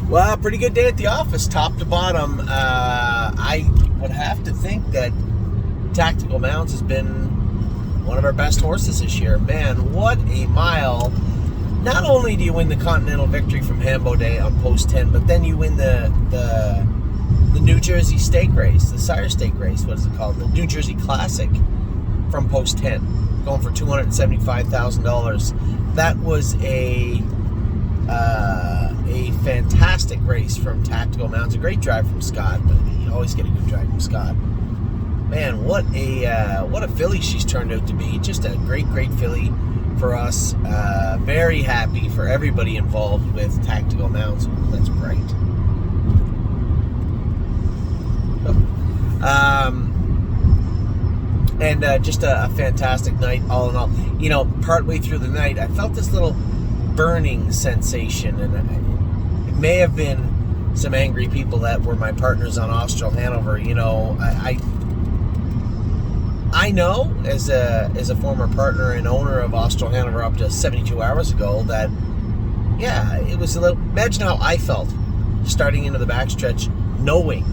Well, pretty good day at the office, top to bottom. I would have to think that Tactical Mounds has been one of our best horses this year. Man, what a mile. Not only do you win the Continental Victory from Hambo Day on post 10, but then you win the New Jersey Stake Race, the Sire Stake Race, what is it called? The New Jersey Classic from post 10, going for $275,000. That was a fantastic race from Tactical Mounds. A great drive from Scott, but you always get a good drive from Scott. Man, what a filly she's turned out to be. Just a great filly for us. Very happy for everybody involved with Tactical Mounds. Ooh, that's bright. And just a fantastic night all in all. You know, partway through the night, I felt this little burning sensation, and it may have been some angry people that were my partners on Austral Hanover. You know, I know as a former partner and owner of Austral Hanover up to 72 hours ago that, yeah, it was a little. Imagine how I felt starting into the backstretch, knowing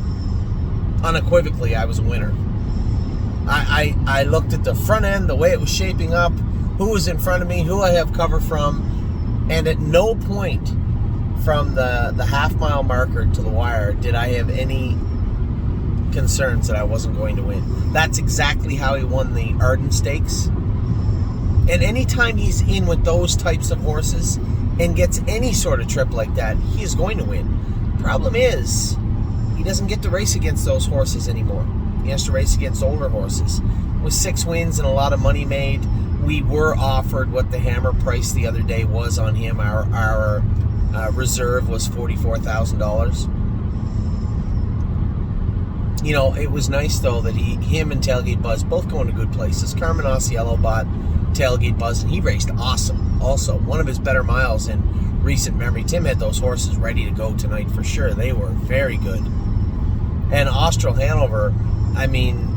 unequivocally I was a winner. I looked at the front end, the way it was shaping up, who was in front of me, who I have cover from, and at no point from the half-mile marker to the wire did I have any concerns that I wasn't going to win. That's exactly how he won the Arden Stakes. And anytime he's in with those types of horses and gets any sort of trip like that, he is going to win. Problem is, he doesn't get to race against those horses anymore. He has to race against older horses. With 6 wins and a lot of money made, we were offered what the hammer price the other day was on him. Our reserve was $44,000. You know, it was nice though that him and Tailgate Buzz both going to good places. Carmen Osiello bought Tailgate Buzz, and he raced awesome. Also, one of his better miles in recent memory. Tim had those horses ready to go tonight for sure. They were very good. And Austral Hanover, I mean,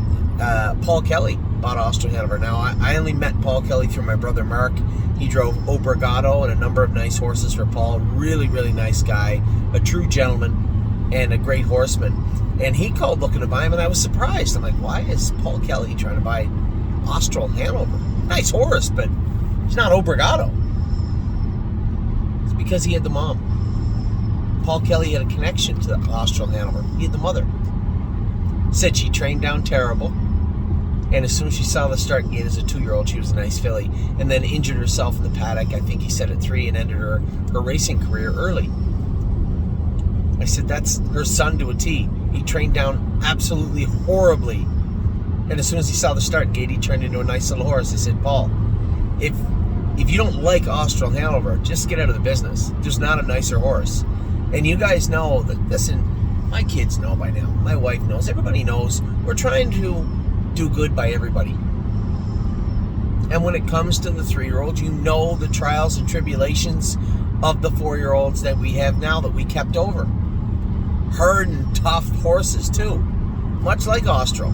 Paul Kelly bought Austral Hanover. Now, I only met Paul Kelly through my brother Mark. He drove Obrigado and a number of nice horses for Paul. Really nice guy, a true gentleman, and a great horseman. And he called looking to buy him, and I was surprised. I'm like, why is Paul Kelly trying to buy Austral Hanover? Nice horse, but he's not Obrigado. It's because he had the mom. Paul Kelly had a connection to Austral Hanover. He had the mother. Said she trained down terrible, and as soon as she saw the start gate as a 2-year-old, she was a nice filly, and then injured herself in the paddock, I think he said at 3, and ended her racing career early. I said, that's her son to a T. He trained down absolutely horribly, and as soon as he saw the start gate, he turned into a nice little horse. I said, Paul, if you don't like Austral Hanover, just get out of the business. There's not a nicer horse. And you guys know that, listen, my kids know by now. My wife knows. Everybody knows. We're trying to do good by everybody. And when it comes to the 3-year-olds, you know the trials and tribulations of the 4-year-olds that we have now that we kept over. Hard and tough horses, too. Much like Austral.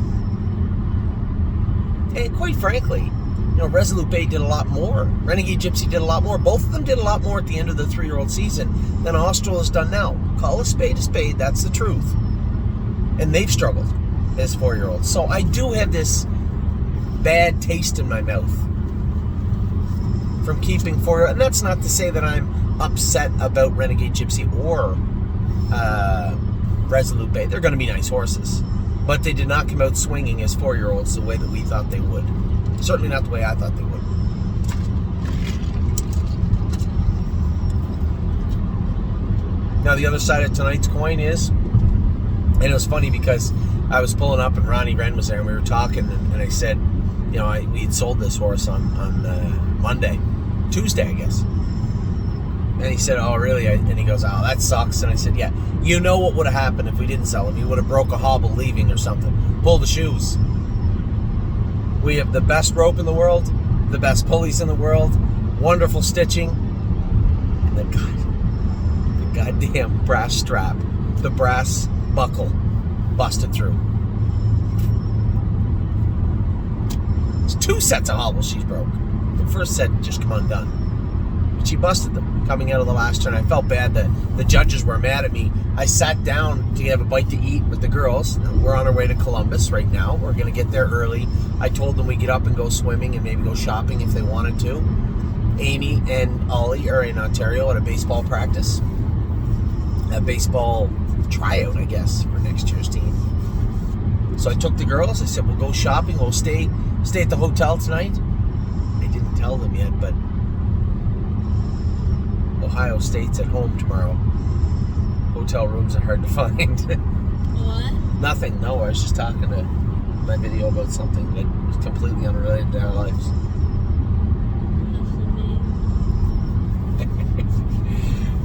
And quite frankly, you know, Resolute Bay did a lot more. Renegade Gypsy did a lot more. Both of them did a lot more at the end of the 3-year-old season than Austral has done now. Call a spade, that's the truth. And they've struggled as 4-year-olds. So I do have this bad taste in my mouth from keeping 4-year-olds. And that's not to say that I'm upset about Renegade Gypsy or Resolute Bay. They're going to be nice horses. But they did not come out swinging as 4-year-olds the way that we thought they would. Certainly not the way I thought they would. Now, the other side of tonight's coin is, and it was funny because I was pulling up and Ronnie Wren was there and we were talking, and I said, you know, we had sold this horse on Tuesday, I guess. And he said, oh, really? And he goes, oh, that sucks. And I said, yeah, you know what would have happened if we didn't sell him? He would have broke a hobble leaving or something. Pull the shoes. We have the best rope in the world, the best pulleys in the world, wonderful stitching, and the goddamn brass strap, the brass buckle busted through. It's 2 sets of hobbles she's broke. The first set just come undone. But she busted them coming out of the last turn. I felt bad that the judges were mad at me. I sat down to have a bite to eat with the girls. We're on our way to Columbus right now. We're going to get there early. I told them we get up and go swimming and maybe go shopping if they wanted to. Amy and Ollie are in Ontario at a baseball practice. A baseball tryout, I guess, for next year's team. So I took the girls. I said, we'll go shopping. We'll stay at the hotel tonight. I didn't tell them yet, but Ohio State's at home tomorrow. Hotel rooms are hard to find. What? Nothing. No, I was just talking to my video about something that was completely unrelated to our lives.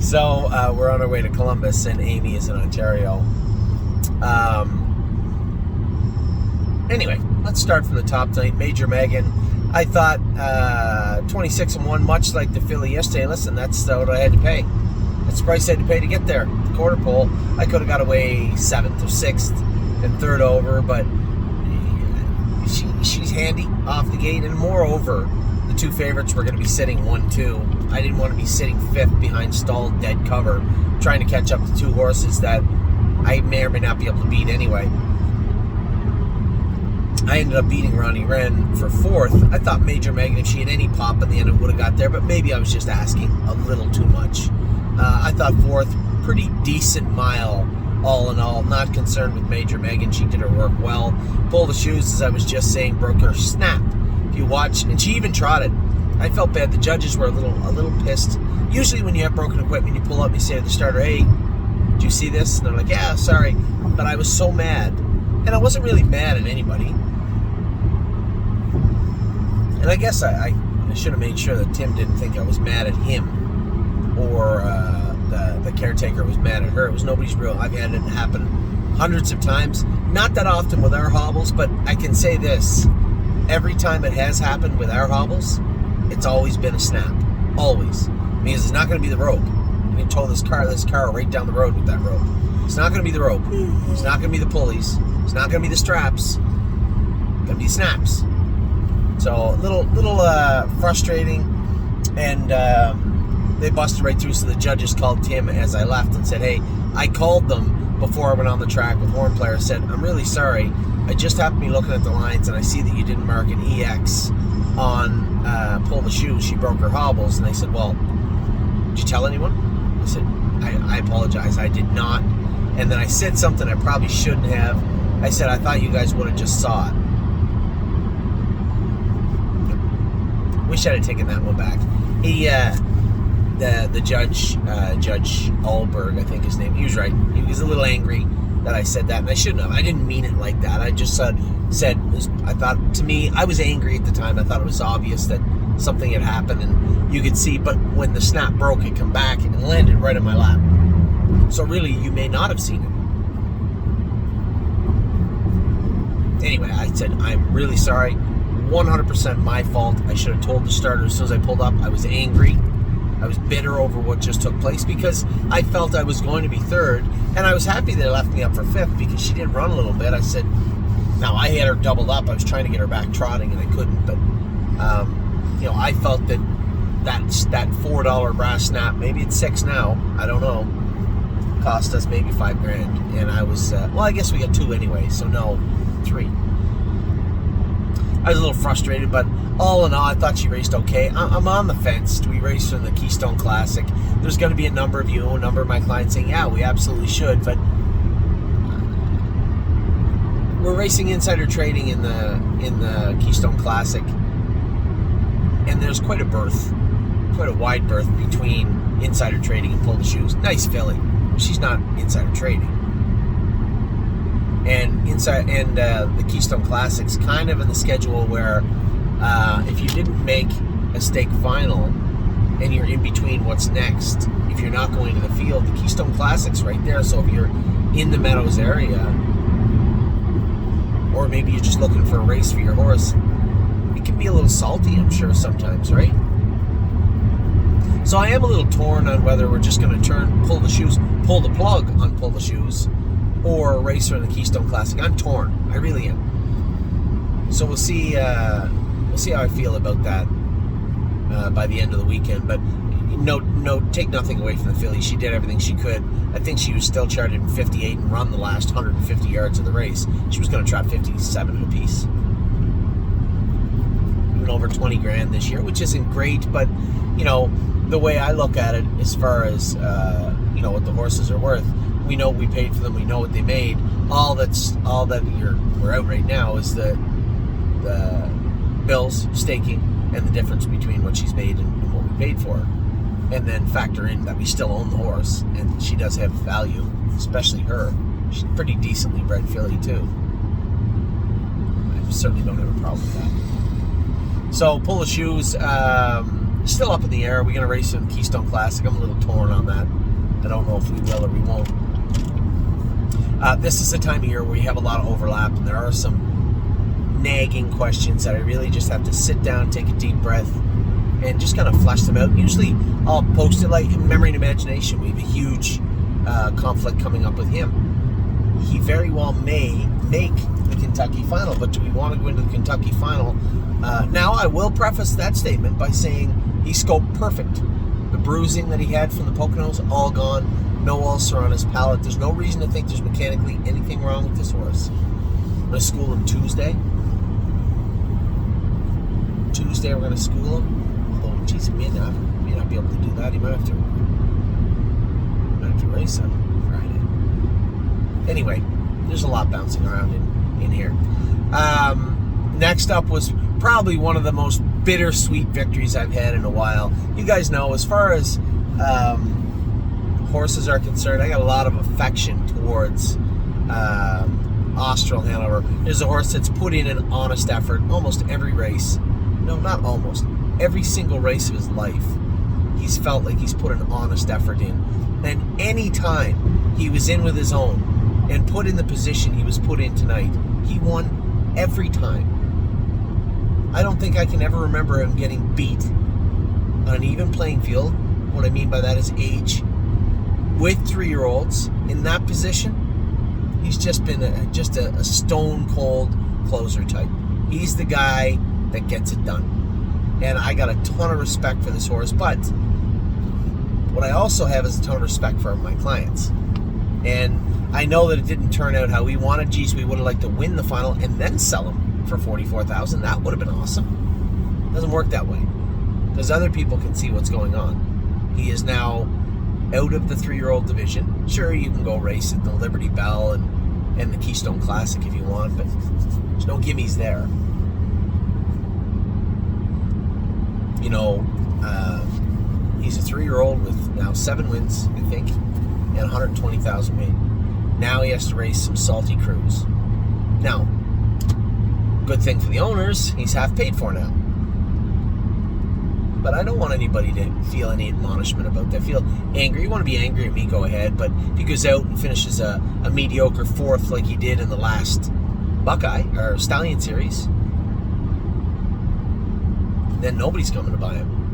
So we're on our way to Columbus, and Amy is in Ontario. Anyway, let's start from the top tonight. Major Megan. I thought 26-1, much like the Philly yesterday. Listen, that's what I had to pay. That's the price I had to pay to get there. The quarter pole. I could have got away 7th or 6th and 3rd over, but she's handy off the gate. And moreover, the 2 favorites were going to be sitting 1-2. I didn't want to be sitting 5th behind stalled dead cover, trying to catch up to 2 horses that I may or may not be able to beat anyway. I ended up beating Ronnie Wren for 4th. I thought Major Megan, if she had any pop at the end, it would have got there, but maybe I was just asking a little too much. I thought 4th, pretty decent mile, all in all. Not concerned with Major Megan. She did her work well. Pull the shoes, as I was just saying, broke her snap. If you watch, and she even trotted. I felt bad. The judges were a little pissed. Usually when you have broken equipment, you pull up and you say to the starter, hey, did you see this? And they're like, yeah, sorry. But I was so mad. And I wasn't really mad at anybody. And I guess I should have made sure that Tim didn't think I was mad at him or the caretaker was mad at her. It was nobody's real. I've had it happen hundreds of times. Not that often with our hobbles, but I can say this. Every time it has happened with our hobbles, it's always been a snap. Always. Because it's not going to be the rope. You can tow this car right down the road with that rope. It's not going to be the rope. It's not going to be the pulleys. It's not going to be the straps. It's going to be snaps. So a little frustrating, and they busted right through. So the judges called Tim as I left and said, hey, I called them before I went on the track with horn player. Said, I'm really sorry. I just happened to be looking at the lines, and I see that you didn't mark an EX on Pull the Shoes. She broke her hobbles. And they said, well, did you tell anyone? I said, I apologize. I did not. And then I said something I probably shouldn't have. I said, I thought you guys would have just saw it. Wish I'd have taken that one back. He, the judge, Judge Alberg, I think his name, he was right. He was a little angry that I said that, and I shouldn't have. I didn't mean it like that. I just said, I thought, to me, I was angry at the time. I thought it was obvious that something had happened, and you could see, but when the snap broke, it come back and landed right in my lap. So really, you may not have seen it. Anyway, I said, I'm really sorry. 100% my fault. I should have told the starter as soon as I pulled up. I was angry. I was bitter over what just took place because I felt I was going to be 3rd, and I was happy they left me up for 5th because she did run a little bit. I said, now I had her doubled up. I was trying to get her back trotting, and I couldn't. But I felt that $4 brass snap, maybe it's $6 now. I don't know. Cost us maybe $5,000, and I was I guess we got 2 anyway. So no, 3. I was a little frustrated, but all in all, I thought she raced okay. I'm on the fence. Do we race for the Keystone Classic? There's going to be a number of my clients saying, yeah, we absolutely should, but we're racing insider trading in the Keystone Classic, and there's quite a wide berth between insider trading and Pull the Shoes. Nice filly. She's not insider trading. And the Keystone Classic's kind of in the schedule where if you didn't make a stake final and you're in between what's next, if you're not going to the field, the Keystone Classic's right there. So if you're in the Meadows area, or maybe you're just looking for a race for your horse, it can be a little salty, I'm sure, sometimes, right? So I am a little torn on whether we're just going to pull the plug on Pull the Shoes, or race for the Keystone Classic. I'm torn. I really am. So we'll see how I feel about that by the end of the weekend. But take nothing away from the filly. She did everything she could. I think she was still charted in 58 and run the last 150 yards of the race. She was going to trot 57 apiece. Even over 20 grand this year, which isn't great, but the way I look at it, as far as what the horses are worth, we know we paid for them. We know what they made. All that we're out right now is the bills, staking, and the difference between what she's made and what we paid for her. And then factor in that we still own the horse, and she does have value, especially her. She's a pretty decently bred filly too. I certainly don't have a problem with that. So Pull of Shoes, still up in the air. We're going to race in Keystone Classic. I'm a little torn on that. I don't know if we will or we won't. This is the time of year where we have a lot of overlap, and there are some nagging questions that I really just have to sit down, take a deep breath, and just kind of flesh them out. Usually I'll post it like in Memory and Imagination. We have a huge conflict coming up with him. He very well may make the Kentucky final, but do we want to go into the Kentucky final? Now, I will preface that statement by saying he scoped perfect. The bruising that he had from the Poconos, all gone. No ulcer on his palate. There's no reason to think there's mechanically anything wrong with this horse. I'm going to school him Tuesday. We're going to school him. Although, geez, he may not be able to do that. He might have to race on Friday. Anyway, there's a lot bouncing around in here. Next up was probably one of the most bittersweet victories I've had in a while. You guys know, as far as horses are concerned, I got a lot of affection towards Austral Hanover. There's a horse that's put in an honest effort almost every race. No, not almost. Every single race of his life, he's felt like he's put an honest effort in. And any time he was in with his own and put in the position he was put in tonight, he won every time. I don't think I can ever remember him getting beat on an even playing field. What I mean by that is age. With 3-year-olds in that position, he's just been a stone cold closer type. He's the guy that gets it done. And I got a ton of respect for this horse, but what I also have is a ton of respect for my clients. And I know that it didn't turn out how we wanted. Geez, we would have liked to win the final and then sell him for $44,000. That would have been awesome. It doesn't work that way, because other people can see what's going on. He is now out of the 3-year-old division. Sure, you can go race at the Liberty Bell and the Keystone Classic if you want, but there's no gimmies there. He's a 3-year-old with now 7 wins, I think, and 120,000 made. Now he has to race some salty crews. Now, good thing for the owners, he's half paid for now. But I don't want anybody to feel any admonishment about that. Feel angry. You want to be angry at me, go ahead. But if he goes out and finishes a mediocre 4th like he did in the last Buckeye or Stallion Series, then nobody's coming to buy him.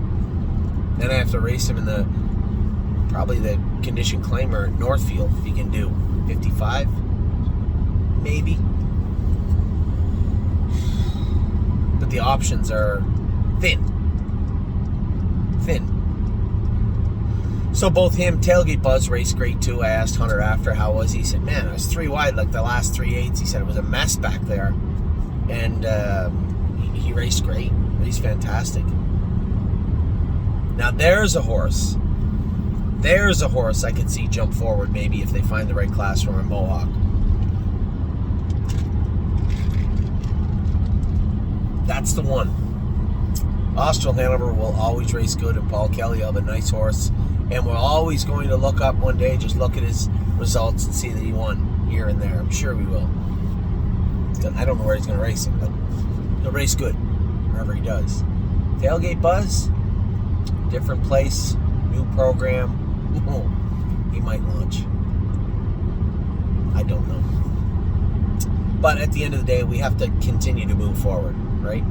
Then I have to race him in probably the condition claimer Northfield if he can do 55, maybe. But the options are thin. So both him, Tailgate Buzz raced great too. I asked Hunter after how was he. He said, man, I was 3 wide like the last 3/8. He said it was a mess back there. And he raced great. Raced fantastic. Now there's a horse I could see jump forward maybe if they find the right class for him, Mohawk. That's the one. Austral Hanover will always race good, and Paul Kelly will have a nice horse, and we're always going to look up one day, just look at his results and see that he won here and there. I'm sure we will. I don't know where he's going to race him, but he'll race good wherever he does. Tailgate Buzz, different place, new program. He might launch. I don't know. But at the end of the day, we have to continue to move forward, right?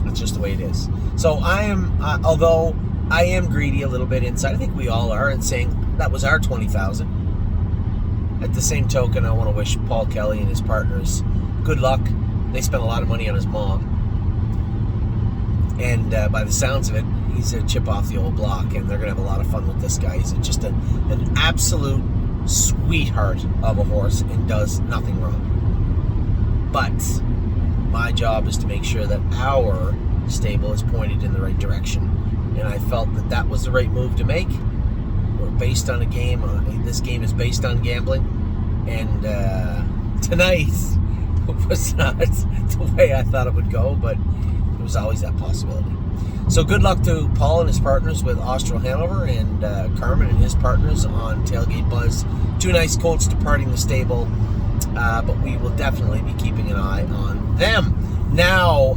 That's just the way it is. So I am, although I am greedy a little bit inside, I think we all are, and saying that was our $20,000. At the same token, I want to wish Paul Kelly and his partners good luck. They spent a lot of money on his mom. And by the sounds of it, He's a chip off the old block, and they're going to have a lot of fun with this guy. He's just an absolute sweetheart of a horse and does nothing wrong. But my job is to make sure that our stable is pointed in the right direction. And I felt that was the right move to make. We're based on a game. This game is based on gambling. And tonight was not the way I thought it would go, but there was always that possibility. So good luck to Paul and his partners with Austral Hanover, and Carmen and his partners on Tailgate Buzz. 2 nice colts departing the stable, but we will definitely be keeping an eye on them. Now,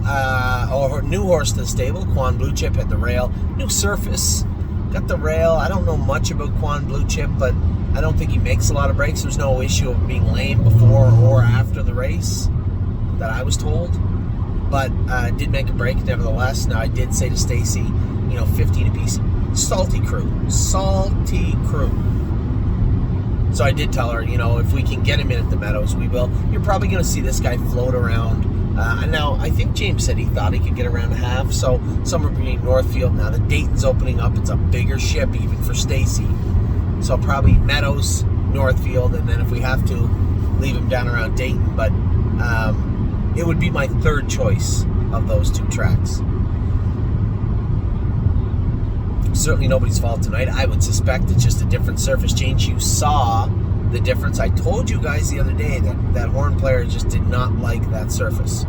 our new horse to the stable, Quan Blue Chip, had the rail. New surface, got the rail. I don't know much about Quan Blue Chip, but I don't think he makes a lot of breaks. There's no issue of being lame before or after the race that I was told. But did make a break nevertheless. Now, I did say to Stacy, 15 apiece. Salty crew. So I did tell her, if we can get him in at the Meadows, we will. You're probably going to see this guy float around. Now, I think James said he thought he could get around a half. So somewhere between Northfield. Now, the Dayton's opening up. It's a bigger ship even for Stacy. So probably Meadows, Northfield, and then if we have to, leave him down around Dayton. But it would be my third choice of those 2 tracks. Certainly nobody's fault tonight. I would suspect it's just a different surface change. You saw the difference. I told you guys the other day that horn player just did not like that surface.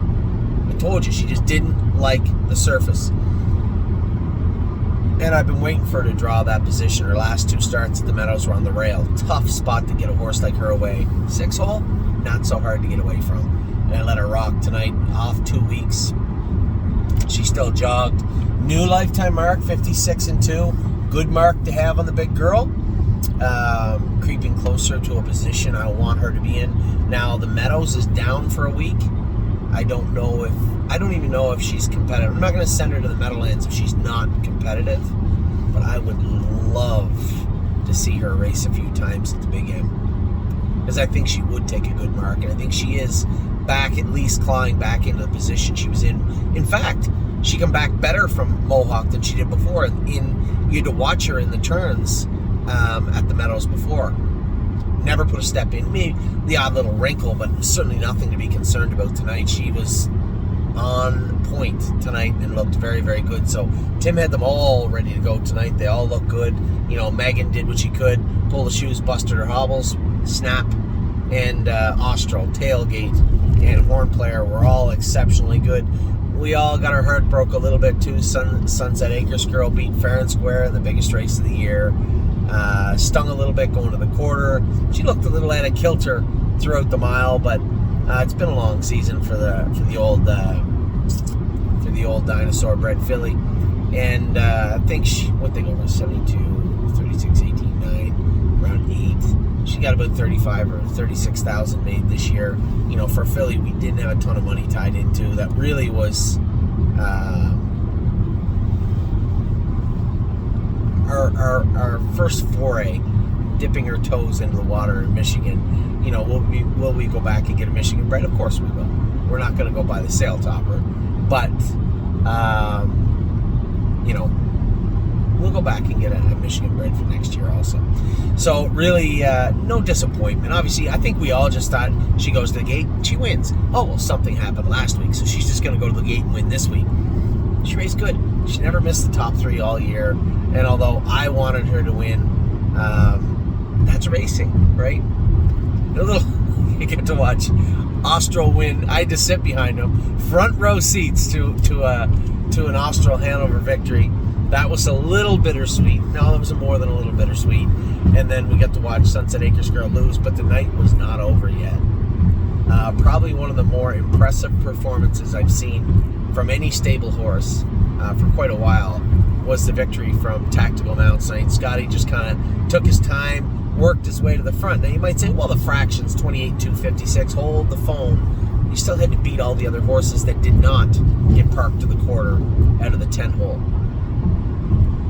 I told you, she just didn't like the surface. And I've been waiting for her to draw that position. Her last 2 starts at the Meadows were on the rail. Tough spot to get a horse like her away. 6 hole, not so hard to get away from. And I let her rock tonight, off 2 weeks. She still jogged. New lifetime mark, 56-2. Good mark to have on the big girl. Creeping closer to a position I want her to be in. Now, the Meadows is down for a week. I don't even know if she's competitive. I'm not going to send her to the Meadowlands if she's not competitive. But I would love to see her race a few times at the Big M. Because I think she would take a good mark. And I think she is back, at least clawing back into the position she was in. In fact, she come back better from Mohawk than she did before. You had to watch her in the turns at the Meadows before. Never put a step in. Maybe the odd little wrinkle, but certainly nothing to be concerned about tonight. She was on point tonight and looked very, very good. So Tim had them all ready to go tonight. They all look good. Megan did what she could. Pull the shoes, busted her hobbles, snap, and Austral, Tailgate, and Horn Player were all exceptionally good. We all got our heart broke a little bit too. Sunset Acres girl beat Fair and Square in the biggest race of the year. Stung a little bit going to the quarter. She looked a little out of kilter throughout the mile, but it's been a long season for the old dinosaur bred filly. And I think what they go over 72, 36, 18, 9, around 8. She got about 35 or 36,000 made this year. For Philly, we didn't have a ton of money tied into. That really was our first foray, dipping her toes into the water in Michigan. Will we go back and get a Michigan bred? Of course we will. We're not going to go buy the sail topper, but we'll go back and get a Michigan bred for next year also. So really, no disappointment. Obviously, I think we all just thought she goes to the gate, she wins. Oh, well, something happened last week, so she's just going to go to the gate and win this week. She raced good. She never missed the top 3 all year. And although I wanted her to win, that's racing, right? You get to watch Austral win. I had to sit behind him, front row seats to an Austral Hanover victory. That was a little bittersweet. No, that was more than a little bittersweet. And then we got to watch Sunset Acres girl lose, but the night was not over yet. Probably one of the more impressive performances I've seen from any stable horse for quite a while was the victory from Tactical Mounds tonight. Scotty just kind of took his time, worked his way to the front. Now you might say, well, the fractions, 28-256, hold the phone. You still had to beat all the other horses that did not get parked to the quarter out of the 10 hole.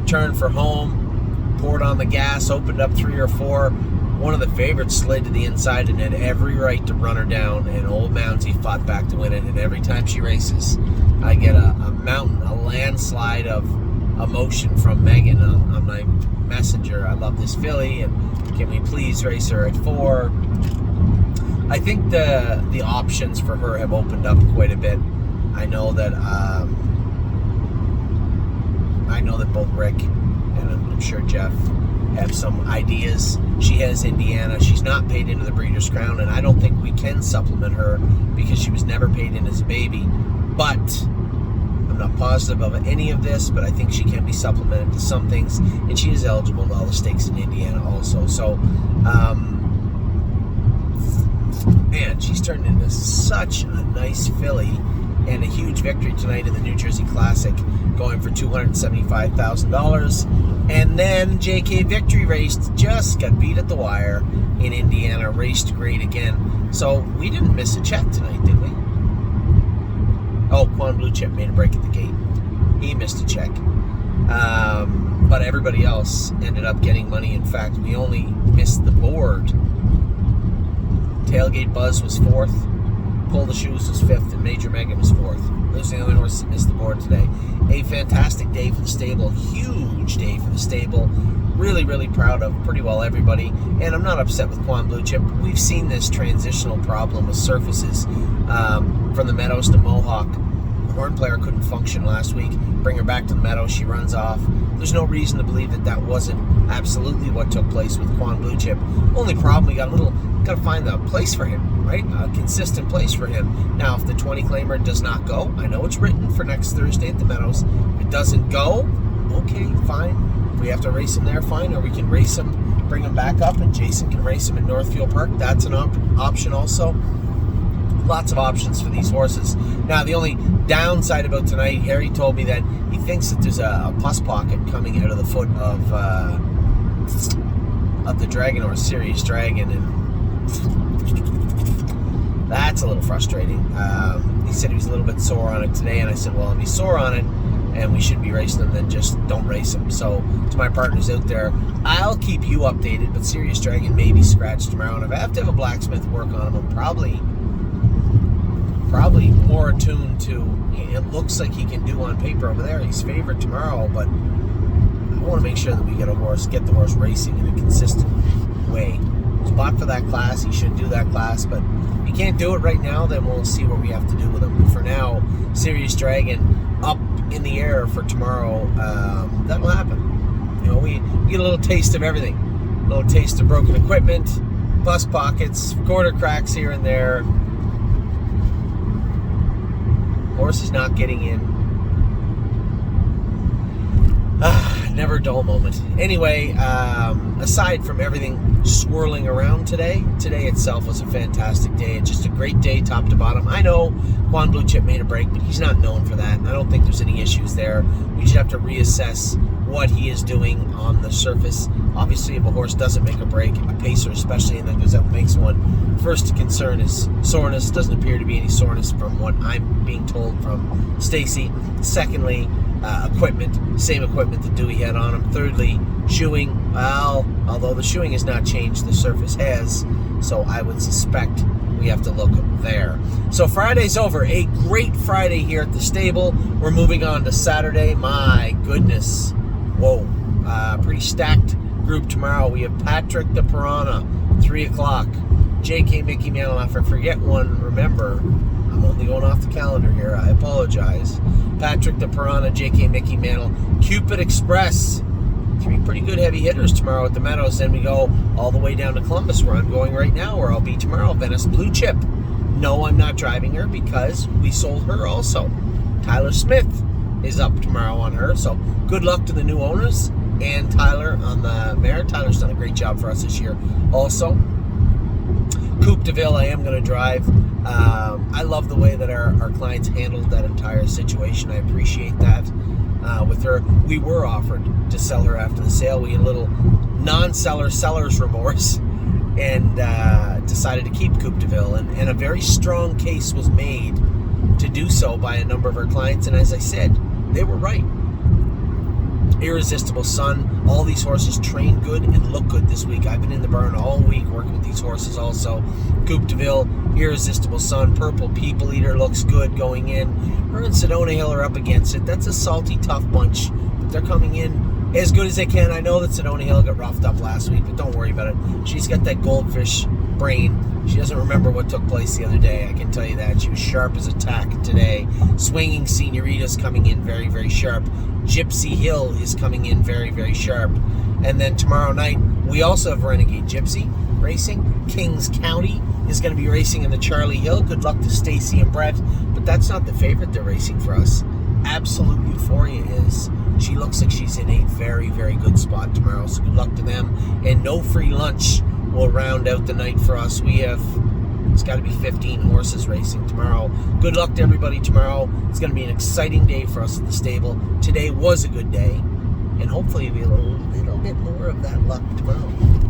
Turned for home, poured on the gas, opened up 3 or 4. One of the favorites slid to the inside and had every right to run her down, and old Mounds, he fought back to win it. And every time she races, I get a mountain, a landslide of emotion from Megan on my messenger. I love this filly, and can we please race her at 4? I think the options for her have opened up quite a bit. I know that both Rick and I'm sure Jeff have some ideas. She has Indiana. She's not paid into the Breeders' Crown, and I don't think we can supplement her because she was never paid in as a baby. But I'm not positive of any of this, but I think she can be supplemented to some things, and she is eligible to all the stakes in Indiana also. So, man, she's turned into such a nice filly, and a huge victory tonight in the New Jersey Classic, going for $275,000. And then JK Victory raced, just got beat at the wire in Indiana, raced great again. So we didn't miss a check tonight, did we? Oh, Quan Blue Chip made a break at the gate. He missed a check. But everybody else ended up getting money. In fact, we only missed the board. Tailgate Buzz was 4th. Pull the Shoes was 5th, and Major Megan was 4th. Those are the only horses that missed the board today. A fantastic day for the stable. Huge day for the stable. Really, really proud of pretty well everybody. And I'm not upset with Quan Blue Chip. We've seen this transitional problem with surfaces from the Meadows to Mohawk. The horn player couldn't function last week. Bring her back to the Meadows. She runs off. There's no reason to believe that wasn't absolutely what took place with Quan Blue Chip. Only problem, we got to find the place for him, right? A consistent place for him. Now, if the 20 claimer does not go, I know it's written for next Thursday at the Meadows. If it doesn't go, okay, fine. If we have to race him there, fine. Or we can race him, bring him back up, and Jason can race him at Northfield Park. That's an option also. Lots of options for these horses. Now, the only downside about tonight, Harry told me that he thinks that there's a pus pocket coming out of the foot of the Dragon, or Serious Dragon, and that's a little frustrating. He said he was a little bit sore on it today, and I said, well, if he's sore on it and we should be racing him, then just don't race him. So to my partners out there, I'll keep you updated, but Serious Dragon may be scratched tomorrow, and if I have to have a blacksmith work on him, I'm probably more attuned to, it looks like he can do on paper over there. He's favored tomorrow, but I want to make sure that we get the horse racing in a consistent way. He's bought for that class. He should do that class, but if he can't do it right now, then we'll see what we have to do with him. But for now, Serious Dragon up in the air for tomorrow. That'll happen. You know, we get a little taste of everything. A little taste of broken equipment, bus pockets, quarter cracks here and there. Horse is not getting in. Never a dull moment. Anyway, aside from everything swirling around today itself was a fantastic day. It's just a great day, top to bottom. I know Quan Blue Chip made a break, but he's not known for that. I don't think there's any issues there. We just have to reassess what he is doing on the surface. Obviously, if a horse doesn't make a break, a pacer especially, and then goes out and makes one, first concern is soreness. Doesn't appear to be any soreness from what I'm being told from Stacy. Secondly, equipment, same equipment that Dewey had on him. Thirdly, shoeing. Well, although the shoeing has not changed, the surface has, so I would suspect we have to look there. So Friday's over. A great Friday here at the stable. We're moving on to Saturday. My goodness. Whoa. Pretty stacked group tomorrow. We have Patrick the Piranha, 3 o'clock. JK Mickey Mantle. If I forget one, remember, I'm only going off the calendar here. I apologize. Patrick the Piranha, JK Mickey Mantle, Cupid Express. 3 pretty good heavy hitters tomorrow at the Meadows. Then we go all the way down to Columbus, where I'm going right now, where I'll be tomorrow. Venice Blue Chip. No, I'm not driving her because we sold her also. Tyler Smith is up tomorrow on her. So good luck to the new owners and Tyler on the mare. Tyler's done a great job for us this year also. Coupe de Ville, I am going to drive. I love the way that our clients handled that entire situation. I appreciate that. With her, we were offered to sell her after the sale. We had a little non-seller seller's remorse and decided to keep Coupe de Ville. And a very strong case was made to do so by a number of our clients. And as I said, they were right. Irresistible Sun. All these horses train good and look good this week. I've been in the barn all week working with these horses also. Coupe de Ville, Irresistible Sun, Purple People Eater looks good going in. Her and Sedona Hill are up against it. That's a salty, tough bunch. But They're coming in as good as they can. I know that Sedona Hill got roughed up last week, but don't worry about it. She's got that goldfish brain. She doesn't remember what took place the other day, I can tell you that. She was sharp as a tack today. Swinging Senorita's coming in very, very sharp. Gypsy Hill is coming in very, very sharp. And then tomorrow night, we also have Renegade Gypsy racing. Kings County is going to be racing in the Charlie Hill. Good luck to Stacy and Brett. But that's not the favorite they're racing for us. Absolute Euphoria is. She looks like she's in a very, very good spot tomorrow. So good luck to them. And no free lunch will round out the night for us. We have, it's got to be 15 horses racing tomorrow. Good luck to everybody tomorrow. It's going to be an exciting day for us at the stable. Today was a good day. And hopefully it'll be a little bit more of that luck tomorrow.